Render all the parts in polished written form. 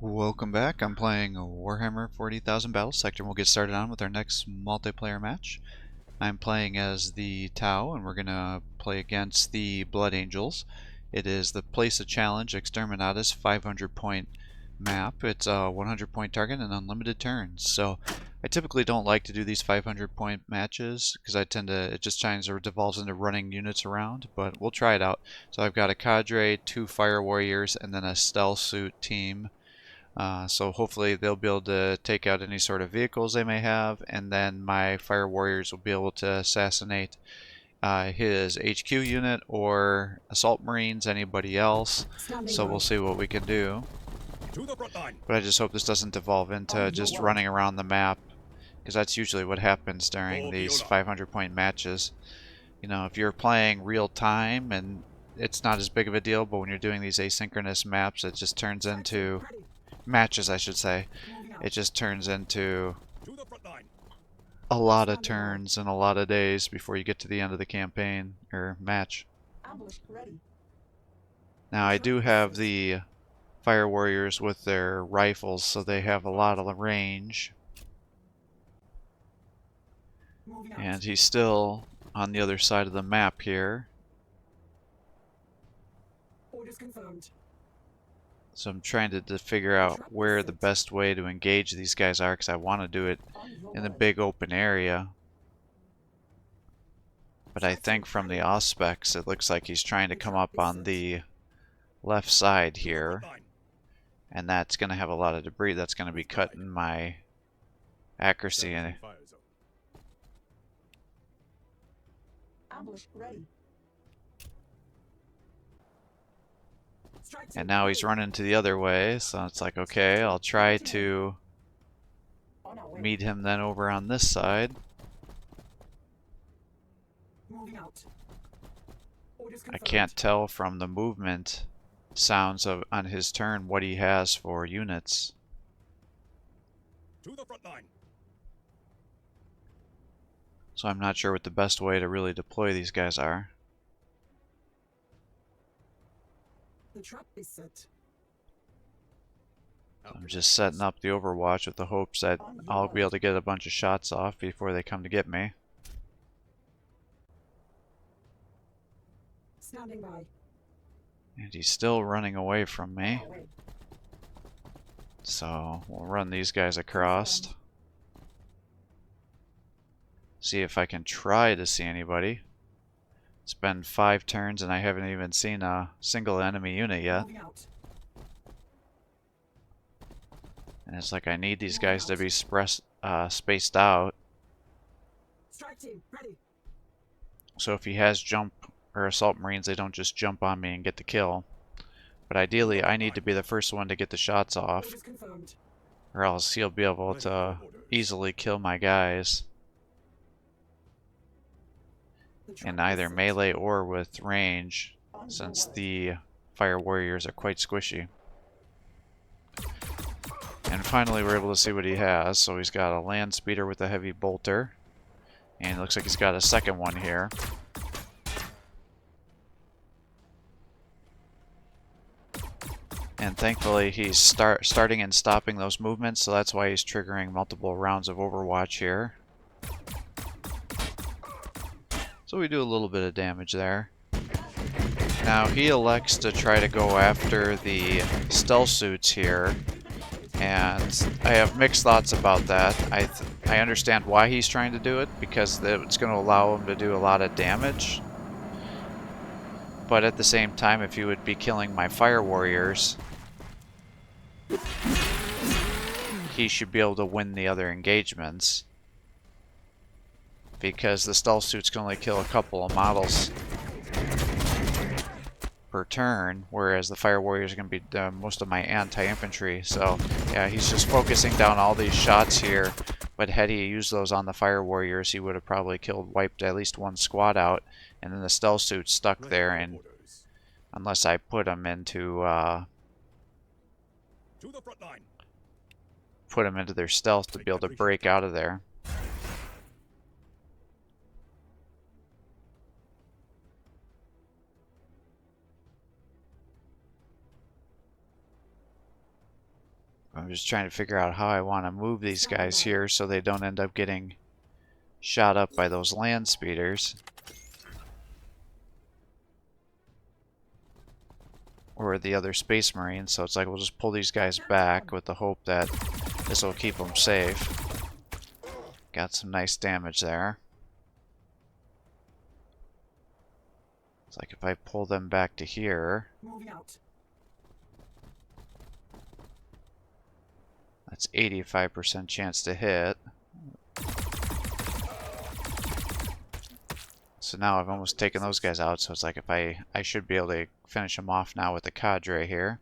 Welcome back. I'm playing Warhammer 40,000 Battlesector, and we'll get started on with our next multiplayer match. I'm playing as the Tau, and we're going to play against the Blood Angels. It is the Place of Challenge Exterminatus 500-point map. It's a 100-point target and unlimited turns. So I typically don't like to do these 500-point matches because it just kind of devolves into running units around, but we'll try it out. So I've got a cadre, 2 fire warriors, and then a stealth suit team. So hopefully they'll be able to take out any sort of vehicles they may have, and then my fire warriors will be able to assassinate his HQ unit or assault marines, anybody else. So we'll see what we can do. But I just hope this doesn't devolve into just running around the map, because that's usually what happens during these 500-point matches. You know, if you're playing real time and it's not as big of a deal, but when you're doing these asynchronous maps, it just turns into matches, I should say. It just turns into a lot of turns and a lot of days before you get to the end of the campaign or match. Now I do have the fire warriors with their rifles, so they have a lot of range. And he's still on the other side of the map here. Orders confirmed. So I'm trying to figure out where the best way to engage these guys are, because I want to do it in the big open area. But I think from the auspex it looks like he's trying to come up on the left side here. And that's going to have a lot of debris that's going to be cutting my accuracy. And now he's running to the other way, so it's like, okay, I'll try to meet him then over on this side. I can't tell from the movement sounds on his turn what he has for units. So I'm not sure what the best way to really deploy these guys are. The trap is set. I'm just setting up the overwatch with the hopes that I'll be able to get a bunch of shots off before they come to get me. Standing by. And he's still running away from me. So we'll run these guys across. See if I can try to see anybody. It's been 5 turns and I haven't even seen a single enemy unit yet. And it's like I need these guys to be spaced out. Strike team, ready. So if he has jump or assault marines, they don't just jump on me and get the kill. But ideally I need to be the first one to get the shots off, or else he'll be able to easily kill my guys in either melee or with range, since the fire warriors are quite squishy. And finally we're able to see what he has. So he's got a land speeder with a heavy bolter, and it looks like he's got a second one here. And thankfully he's starting and stopping those movements, so that's why he's triggering multiple rounds of overwatch here. So we do a little bit of damage there. Now he elects to try to go after the stealth suits here, and I have mixed thoughts about that. I understand why he's trying to do it, because it's going to allow him to do a lot of damage. But at the same time, if he would be killing my fire warriors, he should be able to win the other engagements, because the stealth suits can only kill a couple of models per turn, whereas the fire warriors are going to be most of my anti-infantry. So yeah, he's just focusing down all these shots here, but had he used those on the fire warriors, he would have probably wiped at least one squad out, and then the stealth suit stuck there, and unless I put him into their stealth to be able to break out of there. I'm just trying to figure out how I want to move these guys here so they don't end up getting shot up by those land speeders. Or the other space marines, so it's like we'll just pull these guys back with the hope that this will keep them safe. Got some nice damage there. It's like if I pull them back to here, Moving out. that's 85% chance to hit. So now I've almost taken those guys out, so it's like if I should be able to finish them off now with the cadre here.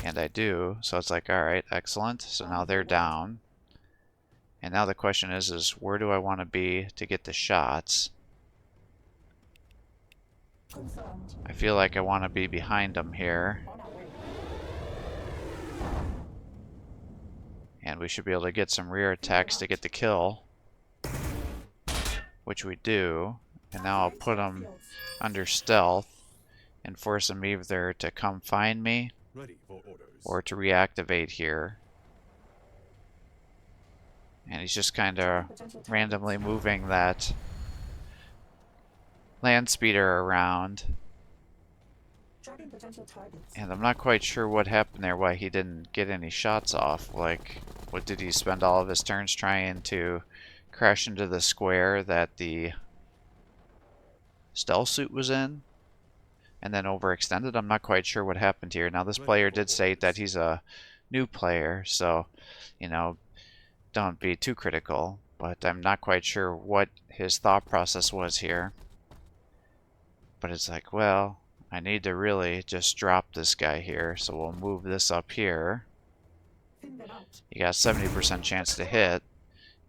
And I do, so it's like, alright, excellent. So now they're down. And now the question is where do I want to be to get the shots? Confirmed. I feel like I want to be behind them here. On our way. And we should be able to get some rear attacks to get the kill. Which we do. And now I'll put them under stealth and force them either to come find me or to reactivate here. And he's just kind of randomly moving that land speeder around. Tracking potential targets. And I'm not quite sure what happened there, why he didn't get any shots off. Like, what did he spend all of his turns trying to crash into the square that the stealth suit was in? And then overextended? I'm not quite sure what happened here. Now, this player did state that he's a new player, so, you know, don't be too critical. But I'm not quite sure what his thought process was here. But it's like, well, I need to really just drop this guy here, so we'll move this up here. Thin them out. You got 70% chance to hit,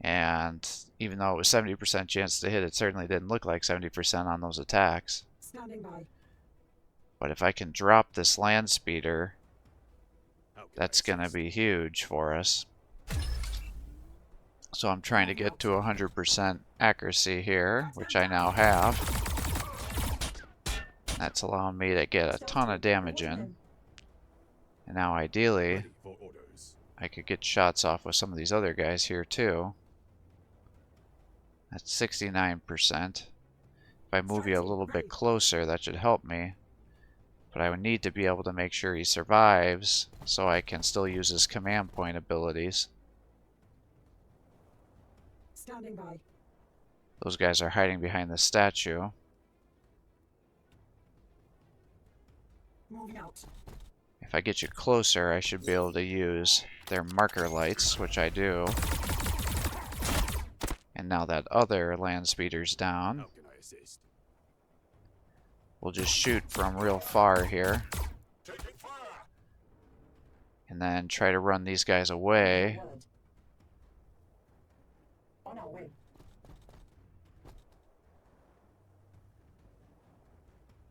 and even though it was 70% chance to hit, it certainly didn't look like 70% on those attacks. Standing by. But if I can drop this land speeder, that's going to be huge for us. So I'm trying to get to 100% accuracy here, which I now have. That's allowing me to get a ton of damage in. And now ideally, I could get shots off with some of these other guys here too. That's 69%. If I move you a little bit closer, that should help me. But I would need to be able to make sure he survives so I can still use his command point abilities. Standing by. Those guys are hiding behind the statue. Moving out. If I get you closer, I should be able to use their marker lights, which I do. And now that other land speeder's down, we'll just shoot from real far here. And then try to run these guys away. On our way.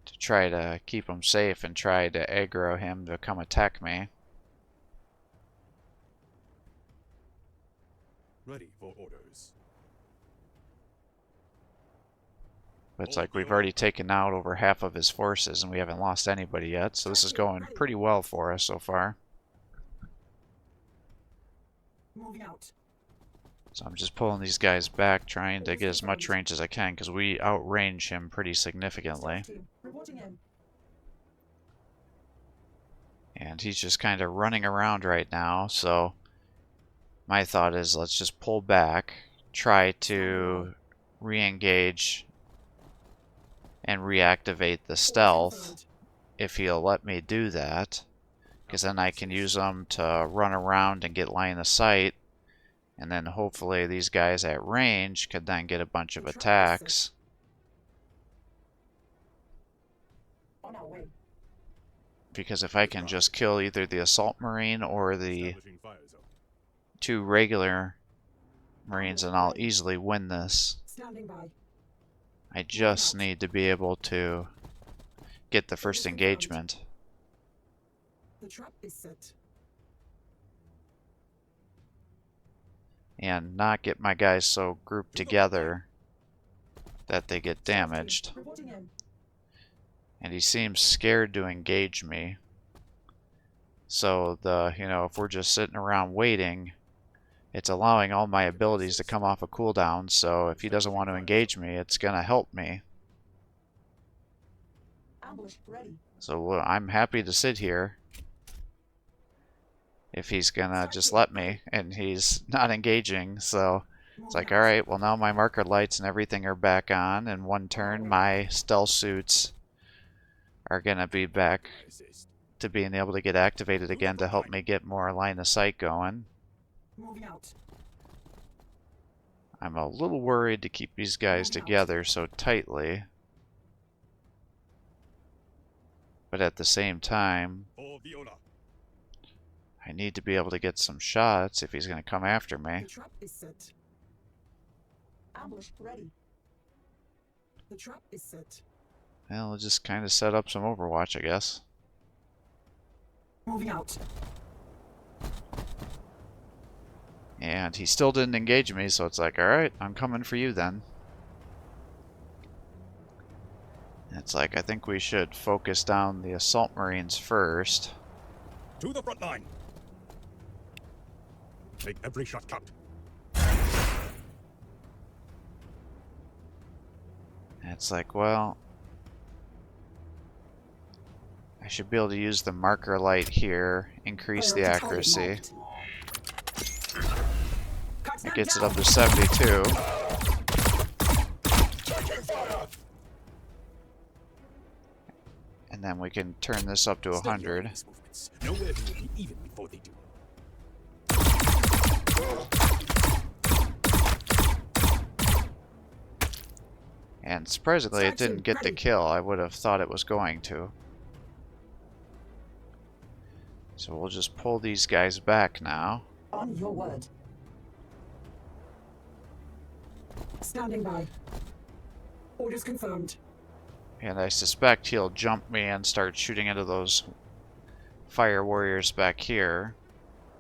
To try to keep him safe and try to aggro him to come attack me. Ready for orders. But it's like we've already taken out over half of his forces and we haven't lost anybody yet, so this is going pretty well for us so far. Moving out. So I'm just pulling these guys back, trying to get as much range as I can, because we outrange him pretty significantly. Team, reporting in. And he's just kind of running around right now, so my thought is let's just pull back, try to re-engage and reactivate the stealth if he'll let me do that, because then I can use them to run around and get line of sight, and then hopefully these guys at range could then get a bunch of attacks. On our way. Because if I can just kill either the assault marine or the two regular marines, then I'll easily win this. Standing by. I just need to be able to get the first engagement. The trap is set. And not get my guys so grouped together that they get damaged. Reporting in. And he seems scared to engage me. So if we're just sitting around waiting, it's allowing all my abilities to come off a cooldown. So if he doesn't want to engage me, it's gonna help me. Ambush ready. So I'm happy to sit here if he's gonna just let me, and he's not engaging. So it's like, alright, well now my marker lights and everything are back on. In one turn, my stealth suits are gonna be back to being able to get activated again to help me get more line of sight going. Moving out. I'm a little worried to keep these guys together so tightly. But at the same time, I need to be able to get some shots if he's going to come after me. The trap is set. Ambush ready. The trap is set. Well, we'll just kind of set up some Overwatch, I guess. Moving out. And he still didn't engage me, so it's like, alright, I'm coming for you then. It's like, I think we should focus down the Assault Marines first. To the front line. Make every shot count. And it's like, well, I should be able to use the marker light here, increase the accuracy. That gets it up to 72. And then we can turn this up to 100. Nowhere will be even before they do. And surprisingly, it didn't get the kill. I would have thought it was going to. So we'll just pull these guys back now. On your word. Standing by. Orders confirmed. And I suspect he'll jump me and start shooting into those fire warriors back here.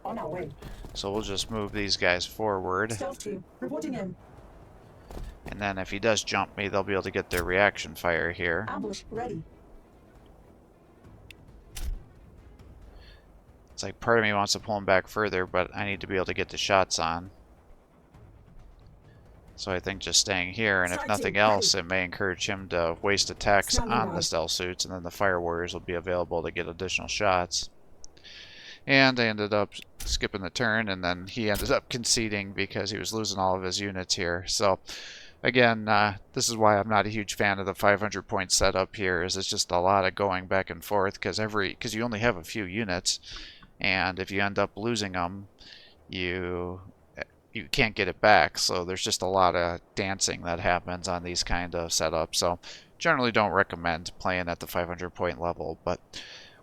On our way. So we'll just move these guys forward. Stealth team reporting in. And then if he does jump me, they'll be able to get their reaction fire here. Ambush ready. It's like part of me wants to pull him back further, but I need to be able to get the shots on. So I think just staying here, and if nothing else, it may encourage him to waste attacks on the stealth suits, and then the fire warriors will be available to get additional shots. And I ended up skipping the turn, and then he ended up conceding because he was losing all of his units here. So again, this is why I'm not a huge fan of the 500 point setup here, is it's just a lot of going back and forth, because you only have a few units, and if you end up losing them, you can't get it back. So there's just a lot of dancing that happens on these kind of setups. So generally don't recommend playing at the 500 point level, but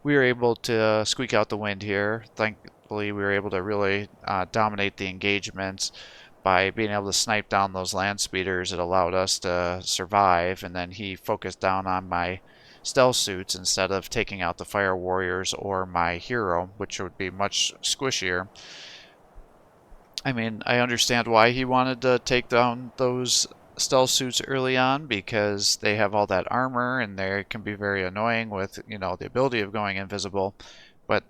we were able to squeak out the win here. Thankfully, we were able to really dominate the engagements by being able to snipe down those land speeders. It allowed us to survive, and then he focused down on my stealth suits instead of taking out the fire warriors or my hero, which would be much squishier. I mean, I understand why he wanted to take down those stealth suits early on, because they have all that armor and they can be very annoying with, the ability of going invisible. But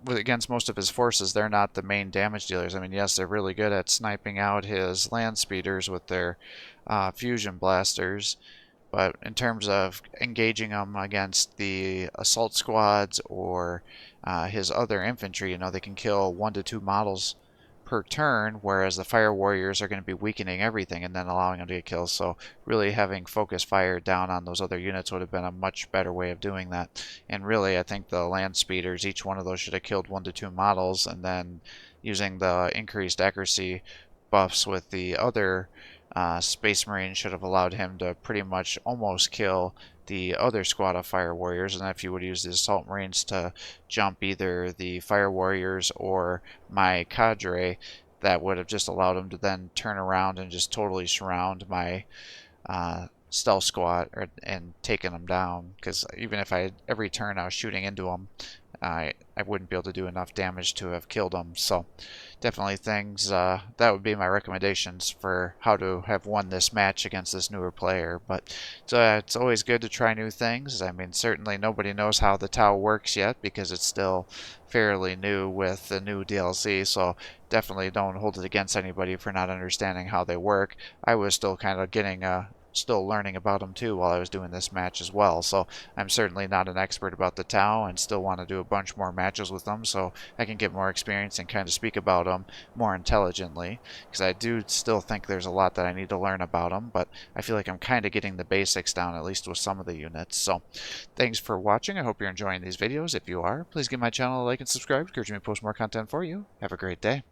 against most of his forces, they're not the main damage dealers. I mean, yes, they're really good at sniping out his land speeders with their fusion blasters, but in terms of engaging them against the assault squads or his other infantry, they can kill 1 to 2 models per turn, whereas the fire warriors are going to be weakening everything and then allowing them to get kills. So really having focus fire down on those other units would have been a much better way of doing that. And really, I think the land speeders, each one of those should have killed 1 to 2 models, and then using the increased accuracy buffs with the other Space Marines should have allowed him to pretty much almost kill the other squad of fire warriors. And if you would use the assault marines to jump either the fire warriors or my cadre, that would have just allowed him to then turn around and just totally surround my stealth squad and taking them down. Because even if every turn I was shooting into them, I wouldn't be able to do enough damage to have killed them. So definitely things, that would be my recommendations for how to have won this match against this newer player. But it's always good to try new things. I mean, certainly nobody knows how the Tau works yet because it's still fairly new with the new DLC, so definitely don't hold it against anybody for not understanding how they work. I was still kind of still learning about them too while I was doing this match as well, so I'm certainly not an expert about the Tau and still want to do a bunch more matches with them so I can get more experience and kind of speak about them more intelligently, because I do still think there's a lot that I need to learn about them, but I feel like I'm kind of getting the basics down, at least with some of the units. So thanks for watching. I hope you're enjoying these videos. If you are, please give my channel a like and subscribe. Encourage me to post more content for you. Have a great day.